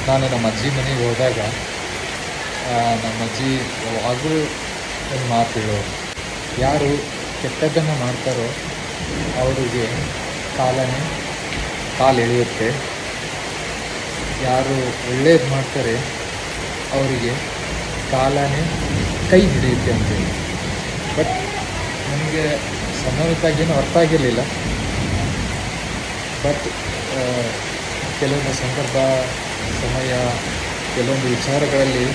ನಾನು ನಮ್ಮ ಅಜ್ಜಿ ಮನೆಗೆ ಹೋದಾಗ ನಮ್ಮ ಅಜ್ಜಿ ಯಾವಾಗಲೂ ಒಂದು ಮಾತು ಹೇಳೋರು, ಯಾರು ಕೆಟ್ಟದ್ದನ್ನು ಮಾಡ್ತಾರೋ ಅವರಿಗೆ ಕಾಲು ಎಳೆಯುತ್ತೆ, ಯಾರು ಒಳ್ಳೇದು ಮಾಡ್ತಾರೆ ಅವರಿಗೆ ಕಾಲನೇ ಕೈ ಹಿಡಿಯುತ್ತೆ ಅಂತೇಳಿ. ಬಟ್ ನನಗೆ ಸಣ್ಣವರಿದ್ದಾಗೇನು ಅರ್ಥ ಆಗಿರಲಿಲ್ಲ. ಬಟ್ ಕೆಲವೊಂದು ಸಂದರ್ಭ, ಸಮಯ, ಕೆಲವೊಂದು ವಿಚಾರಗಳಲ್ಲಿ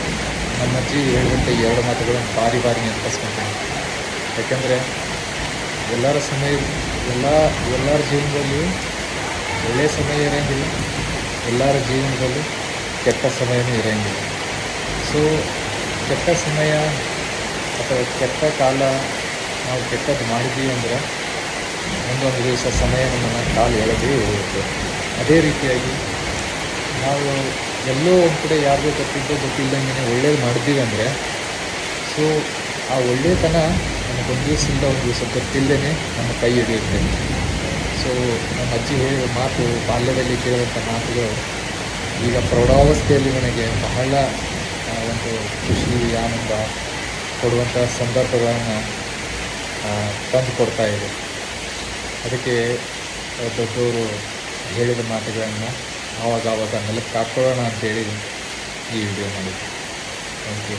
ನಮ್ಮ ಅಜ್ಜಿ ಹೇಳಿದಂಥ ಎರಡು ಮಾತುಗಳನ್ನು ಬಾರಿ ನೆನಪಿಸ್ಕೊಂತೀನಿ. ಯಾಕೆಂದರೆ ಎಲ್ಲರ ಜೀವನದಲ್ಲಿಯೂ ಒಳ್ಳೆಯ ಸಮಯ ಇರೋಂಗಿಲ್ಲ, ಎಲ್ಲರ ಜೀವನದಲ್ಲೂ ಕೆಟ್ಟ ಸಮಯನೂ ಇರೋಂಗಿಲ್ಲ. ಸೊ ಕೆಟ್ಟ ಸಮಯ ಅಥವಾ ಕೆಟ್ಟ ಕಾಲ, ನಾವು ಕೆಟ್ಟದ್ದು ಮಾಡಿದ್ದೀವಿ ಅಂದರೆ ಒಂದೊಂದು ದಿವಸ ಸಮಯ ನಮ್ಮನ್ನು ಕಾಲು ಎಳೆದೇ ಇರುತ್ತೆ. ಅದೇ ರೀತಿಯಾಗಿ ನಾವು ಎಲ್ಲೋ ಒಂದು ಕಡೆ ಯಾರಿಗೂ ಗೊತ್ತಿಲ್ಲದಂಗೆ ಒಳ್ಳೇದು ಮಾಡಿದ್ದೀವಿ ಅಂದರೆ, ಸೊ ಆ ಒಳ್ಳೆಯತನ ನಮಗೊಂದು ದಿವಸ ಗೊತ್ತಿಲ್ಲದೇ ನಮ್ಮ ಕೈ ಹಿಡಿಯುತ್ತೆ. ಸೊ ನಮ್ಮ ಅಜ್ಜಿ ಹೇಳಿದ ಮಾತು, ಬಾಲ್ಯದಲ್ಲಿ ಕೇಳಿದಂಥ ಮಾತುಗಳು ಈಗ ಪ್ರೌಢಾವಸ್ಥೆಯಲ್ಲಿ ನನಗೆ ಬಹಳ ಒಂದು ಖುಷಿ, ಆನಂದ ಕೊಡುವಂಥ ಸಂದರ್ಭಗಳನ್ನು ತಂದು ಕೊಡ್ತಾ ಇದೆ. ಅದಕ್ಕೆ ದೊಡ್ಡವರು ಹೇಳಿದ ಮಾತುಗಳನ್ನು ಆವಾಗ ಮೆಲುಕು ಹಾಕ್ಕೊಳ್ಳೋಣ ಅಂತೇಳಿ ಈ ವಿಡಿಯೋ ಮಾಡಿದ್ದೆ. Thank you.